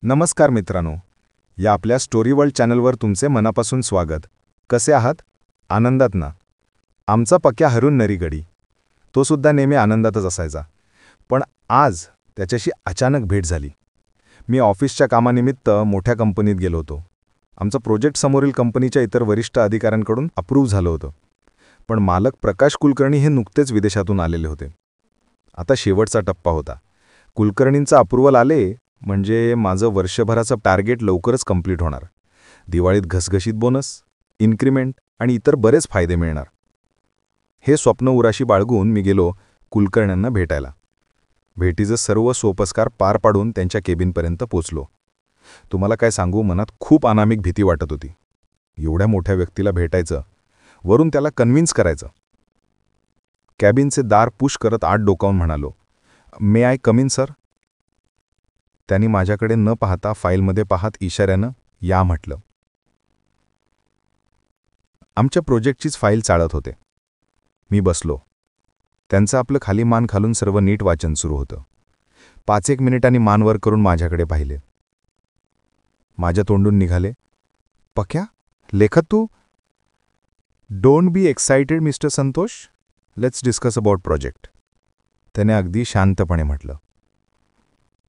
नमस्कार मित्रांनो, या आपल्या स्टोरी वर्ल्ड चॅनलवर तुमचे मनापासून स्वागत. कसे आहात? आनंदात ना? आमचा पक्या हरून नरीगडी, तो सुद्धा नेहमी आनंदातच असायचा. पण आज त्याच्याशी अचानक भेट झाली. मी ऑफिसच्या कामानिमित्त मोठ्या कंपनीत गेलो होतो. आमचं प्रोजेक्ट समोरील कंपनीच्या इतर वरिष्ठ अधिकाऱ्यांकडून अप्रूव्ह झालं होतं. पण मालक प्रकाश कुलकर्णी हे नुकतेच विदेशातून आलेले होते. आता शेवटचा टप्पा होता. कुलकर्णींचा अप्रूव्हल आले म्हणजे माझं वर्षभराचं टार्गेट लवकरच कंप्लीट होणार. दिवाळीत घसघशीत बोनस, इन्क्रिमेंट आणि इतर बरेच फायदे मिळणार. हे स्वप्न उराशी बाळगून मी गेलो कुलकर्ण्यांना भेटायला. भेटीचं सर्व सोपस्कार पार पाडून त्यांच्या केबिनपर्यंत पोचलो. तुम्हाला काय सांगू, मनात खूप अनामिक भीती वाटत होती. एवढ्या मोठ्या व्यक्तीला भेटायचं, वरून त्याला कन्व्हिन्स करायचं. कॅबिनचे दार पुश करत आत डोकावून म्हणालो, मे आय कम इन सर? त्यांनी माझ्याकडे न पाहता फाईलमध्ये पाहत इशाऱ्यानं या म्हटलं. आमच्या प्रोजेक्टचीच फाईल चाळत होते. मी बसलो. त्यांचं आपलं खाली मान खालून सर्व नीट वाचन सुरू होतं. 5-1 मिनिटांनी मान वर करून माझ्याकडे पाहिले. माझ्या तोंडून निघाले, पक्या, लेखत तू? Don't be excited mister Santosh, let's discuss about project. त्याने अगदी शांतपणे म्हटलं.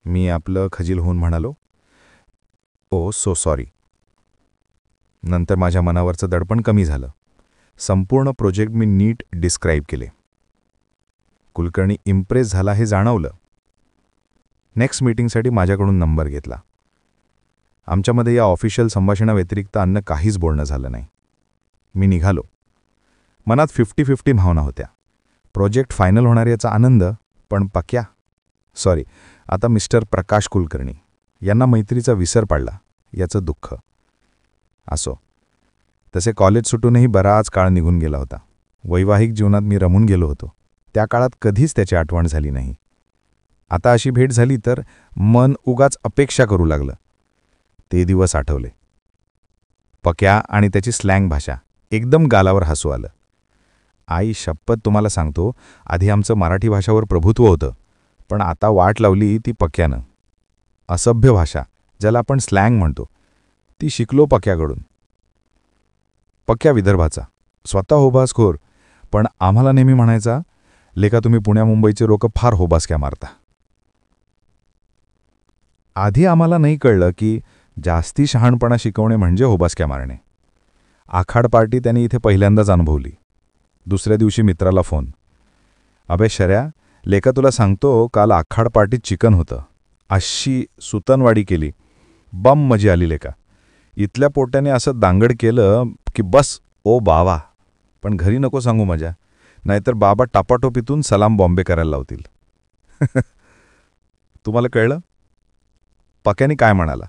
मी आपलं खजील होऊन म्हणालो, ओ सो सॉरी. नंतर माझ्या मनावरचं दडपण कमी झालं. संपूर्ण प्रोजेक्ट मी नीट डिस्क्राईब केले. कुलकर्णी इम्प्रेस झाला हे जाणवलं. नेक्स्ट मीटिंगसाठी माझ्याकडून नंबर घेतला. आमच्यामध्ये या ऑफिशियल संभाषणाव्यतिरिक्त अन्य काहीच बोलणं झालं नाही. मी निघालो. मनात 50-50 भावना होत्या. प्रोजेक्ट फायनल होणार याचा आनंद, पण पक्या, सॉरी, आता मिस्टर प्रकाश कुलकर्णी यांना मैत्रीचा विसर पडला याचं दुःख. असो, तसे कॉलेज सुटूनही बराच काळ निघून गेला होता. वैवाहिक जीवनात मी रमून गेलो होतो. त्या काळात कधीच त्याची आठवण झाली नाही. आता अशी भेट झाली तर मन उगाच अपेक्षा करू लागलं. ते दिवस आठवले. पक्या आणि त्याची स्लँग भाषा, एकदम गालावर हसू आलं. आई शपथ तुम्हाला सांगतो, आधी आमचं मराठी भाषावर प्रभुत्व होतं, पण आता वाट लावली ती पक्यानं. असभ्य भाषा, ज्याला आपण स्लँग म्हणतो, ती शिकलो पक्याकडून. पक्या विदर्भाचा, स्वतः होबासखोर, पण आम्हाला नेहमी म्हणायचा, लेका तुम्ही पुण्या मुंबईचे लोक फार होबासक्या मारता. आधी आम्हाला नाही कळलं की जास्ती शहाणपणा शिकवणे म्हणजे होबासक्या मारणे. आखाड पार्टी त्यांनी इथे पहिल्यांदाच अनुभवली. दुसऱ्या दिवशी मित्राला फोन, अबे शर्या, लेका तुला सांगतो, काल आखाड पार्टीत चिकन होतं. अशी सुतनवाडी केली, बम मजी आली लेका. इथल्या पोट्याने असं दांगड केलं की बस ओ बावा. पण घरी नको सांगू मजा, नाहीतर बाबा टापाटोपीतून सलाम बॉम्बे करायला लावतील. तुम्हाला कळलं? पक्याने काय म्हणाला?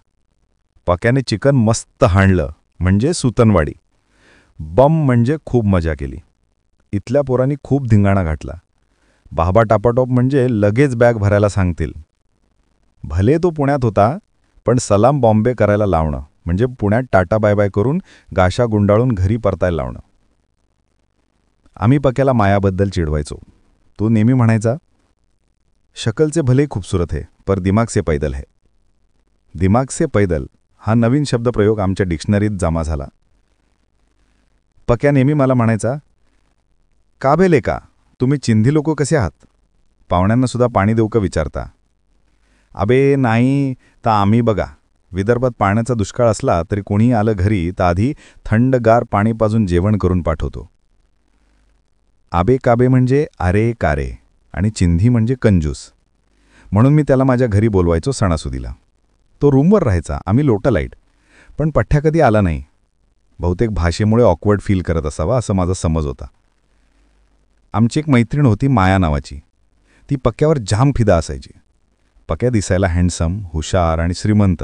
पक्याने चिकन मस्त हाणलं म्हणजे सुतनवाडी, बम म्हणजे खूप मजा केली. इथल्या पोरांनी खूप धिंगाणा घातला. बाबा टापाटोप म्हणजे लगेच बॅग भरायला सांगतील. भले तो पुण्यात होता, पण सलाम बॉम्बे करायला लावणं म्हणजे पुण्यात टाटा बाय बाय करून गाशा गुंडाळून घरी परतायला लावणं. आम्ही पक्याला मायाबद्दल चिडवायचो. तो नेहमी म्हणायचा, शकल से भले खूबसूरत है, पर दिमाग से पैदल है. दिमाग से पैदल हा नवीन शब्दप्रयोग आमच्या डिक्शनरीत जमा झाला. पक्या नेहमी मला म्हणायचा, का भेले का, तुम्ही चिंधी लोक कसे आहात? पाहुण्यांना सुद्धा पाणी देऊ का विचारता? अबे नाही, तर आम्ही बघा, विदर्भात पाण्याचा दुष्काळ असला तरी कोणी आलं घरी तर आधी थंडगार पाणी पाजून जेवण करून पाठवतो. आबे काबे म्हणजे अरे कारे आणि चिंधी म्हणजे कंजूस. म्हणून मी त्याला माझ्या घरी बोलवायचो सणासुदीला. तो रूमवर राहायचा, आम्ही लोटलाईट, पण पठ्ठ्या कधी आला नाही. बहुतेक भाषेमुळे ऑकवर्ड फील करत असावा असं माझा समज होता. आमची एक मैत्रीण होती माया नावाची. ती पक्यावर जाम फिदा असायची. पक्या दिसायला हँडसम, हुशार आणि श्रीमंत.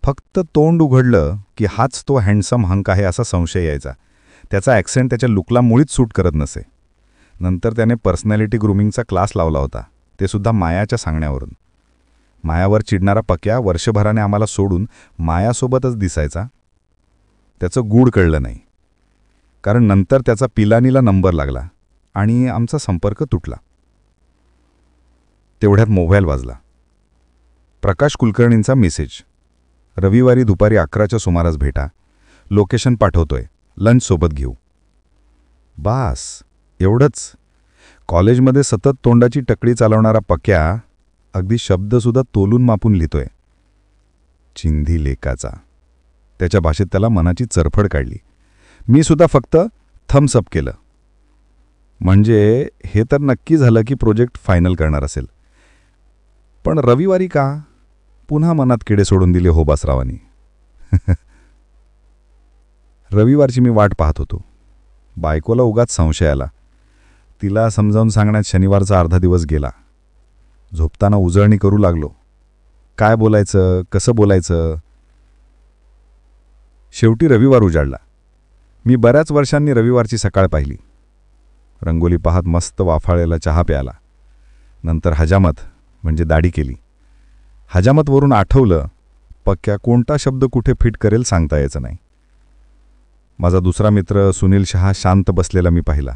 फक्त तोंड उघडलं की हाच तो हँडसम हंक आहे असा संशय यायचा. त्याचा ॲक्सेंट त्याच्या लुकला मुळीच सूट करत नसे. नंतर त्याने पर्सनॅलिटी ग्रूमिंगचा क्लास लावला होता, ते सुद्धा मायाच्या सांगण्यावरून. मायावर चिडणारा पक्या वर्षभराने आम्हाला सोडून मायासोबतच दिसायचा. त्याचं गूढ कळलं नाही, कारण नंतर त्याचा पिलानीला नंबर लागला आणि आमचा संपर्क तुटला. तेवढ्यात मोबाईल वाजला. प्रकाश कुलकर्णींचा मेसेज. रविवारी दुपारी 11च्या सुमारास भेटा. लोकेशन पाठवतोय, लंच सोबत घेऊ. बास, एवढंच. कॉलेजमध्ये सतत तोंडाची टकळी चालवणारा पक्या अगदी शब्दसुद्धा तोलून मापून लिहितोय. चिंधी लेकाचा. त्याच्या भाषेत त्याला मनाची चरफड काढली. मी सुद्धा फक्त थम्सअप केलं. म्हणजे हे तर नक्की झालं की प्रोजेक्ट फायनल करणार असेल. पण रविवारी का? पुन्हा मनात किडे सोडून दिले होबासरावांनी. रविवारची मी वाट पाहत होतो. बायकोला उगाच संशय आला. तिला समजावून सांगण्यात शनिवारचा अर्धा दिवस गेला. झोपताना उजळणी करू लागलो. काय बोलायचं, कसं बोलायचं. शेवटी रविवार उजाडला. मी बऱ्याच वर्षांनी रविवारची सकाळ पाहिली. रंगोली पाहत मस्त वाफाळलेला चहा प्याला. नंतर हजामत म्हणजे दाढी केली. हजामतवरून आठवलं, पक्या कोणता शब्द कुठे फिट करेल सांगता यायचं नाही. माझा दुसरा मित्र सुनील शहा शांत बसलेला मी पाहिला.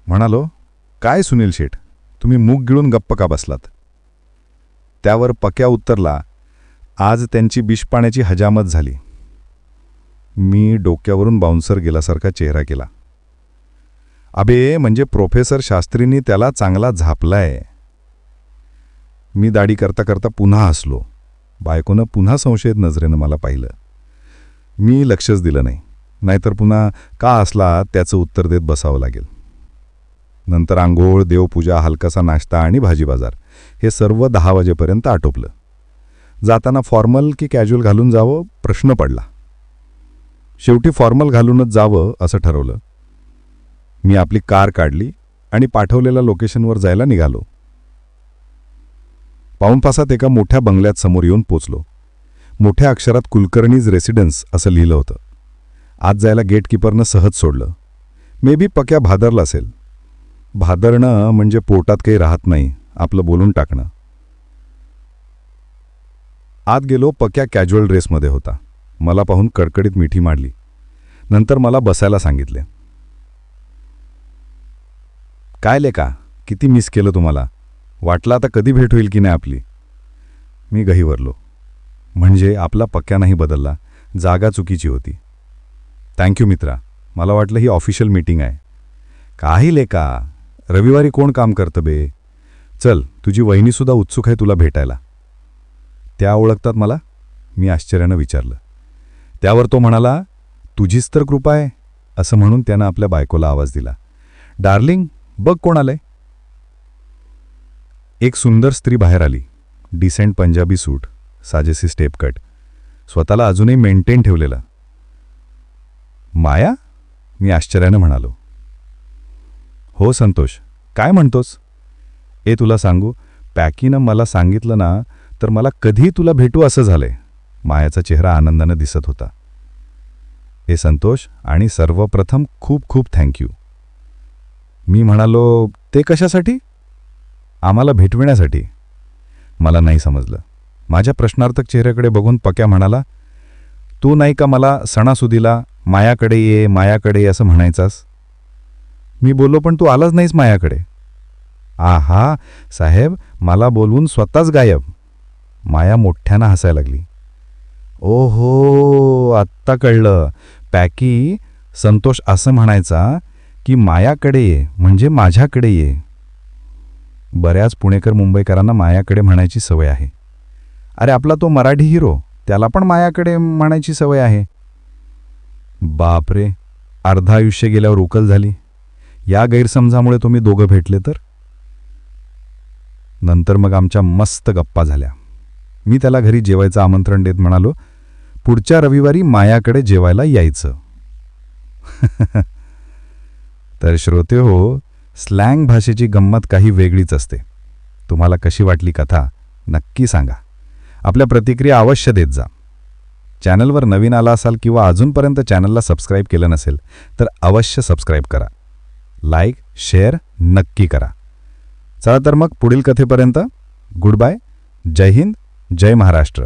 म्हणालो, काय सुनील शेठ, तुम्ही मूग गिळून गप्प का बसलात? त्यावर पक्या उत्तरला, आज त्यांची बिशपाण्याची हजामत झाली. मी डोक्यावरून बाउन्सर गेल्यासारखा चेहरा केला. अबे, म्हणजे प्रोफेसर शास्त्रींनी त्याला चांगला झापलाय. मी दाढी करता करता पुन्हा हसलो. बायकोनं पुन्हा संशयित नजरेनं मला पाहिलं. मी लक्षच दिलं नाही, नाहीतर पुन्हा का हसला त्याचं उत्तर देत बसावं लागेल. नंतर आंघोळ, देवपूजा, हलकासा नाश्ता आणि भाजी बाजार हे सर्व 10 वाजेपर्यंत आटोपलं. जाताना फॉर्मल की कॅज्युअल घालून जावं प्रश्न पडला. शेवटी फॉर्मल घालूनच जावं असं ठरवलं. मी आपली कार काढली आणि पाठवलेल्या लोकेशनवर जायला निघालो. पाऊणपासात एका मोठ्या बंगल्यात समोर येऊन पोचलो. मोठ्या अक्षरात कुलकर्णीज रेसिडेन्स असं लिहिलं होतं. आत जायला गेटकीपरनं सहज सोडलं. मे बी पक्या भादरला असेल. भादरणं म्हणजे पोटात काही राहत नाही, आपलं बोलून टाकणं. आत गेलो. पक्या कॅज्युअल ड्रेसमध्ये होता. मला पाहून कडकडीत मिठी मारली. नंतर मला बसायला सांगितले. काय लेका, किती मिस केलं तुम्हाला. वाटलं आता कधी भेट होईल की नाही आपली. मी गहिवरलो. म्हणजे आपला पक्या नाही बदलला, जागा चुकीची होती. थँक्यू मित्रा, मला वाटलं ही ऑफिशियल मीटिंग आहे. काही लेका, रविवारी कोण काम करतं बे. चल, तुझी वहिनीसुद्धा उत्सुक आहे तुला भेटायला. त्या ओळखतात मला? मी आश्चर्यानं विचारलं. त्यावर तो म्हणाला, तुझीच तर कृपा आहे असं म्हणून त्यानं आपल्या बायकोला आवाज दिला. डार्लिंग, बघ कोण आलंय. एक सुंदर स्त्री बाहेर आली. डिसेंट पंजाबी सूट, साजेसी स्टेप कट, स्वतःला अजूनही मेंटेन ठेवलेला. माया? मी आश्चर्यानं म्हणालो. हो संतोष, काय म्हणतोस? तुला सांगू, पॅकीनं मला सांगितलं ना तर मला कधी तुला भेटू असं झालंय. मायाचा चेहरा आनंदानं दिसत होता. संतोष, आणि सर्वप्रथम खूप खूप थँक्यू. मी म्हणालो, ते कशासाठी? आम्हाला भेटविण्यासाठी. मला नाही समजलं. माझ्या प्रश्नार्थक चेहऱ्याकडे बघून पक्या म्हणाला, तू नाही का मला सणासुदीला मायाकडे ये मायाकडे ये असं म्हणायचास? मी बोललो, पण तू आलाच नाहीस मायाकडे. आहा साहेब, मला बोलवून स्वतःच गायब. माया मोठ्यानं हसायला लागली. ओहो, आत्ता कळलं. पॅकी, संतोष असं म्हणायचा की मायाकडे ये म्हणजे माझ्याकडे ये. बऱ्याच पुणेकर मुंबईकरांना मायाकडे म्हणायची सवय आहे. अरे आपला तो मराठी हिरो, त्याला पण मायाकडे म्हणायची सवय आहे. बापरे, अर्धा आयुष्य गेल्यावर उकल झाली. या गैरसमजामुळे तुम्ही दोघं भेटले तर. नंतर मग आमच्या मस्त गप्पा झाल्या. मी त्याला घरी जेवायचं आमंत्रण देत म्हणालो, पुढच्या रविवारी मायाकडे जेवायला यायचं. तर श्रोते हो, स्लँग भाषेची गंमत काही वेगळीच असते. तुम्हाला कशी वाटली कथा नक्की सांगा. आपल्या प्रतिक्रिया अवश्य देत जा. चॅनलवर नवीन आला असाल किंवा अजूनपर्यंत चॅनलला सबस्क्राईब केलं नसेल तर अवश्य सबस्क्राईब करा. लाईक, शेअर नक्की करा. चला तर मग पुढील कथेपर्यंत गुड बाय. जय हिंद, जय महाराष्ट्र.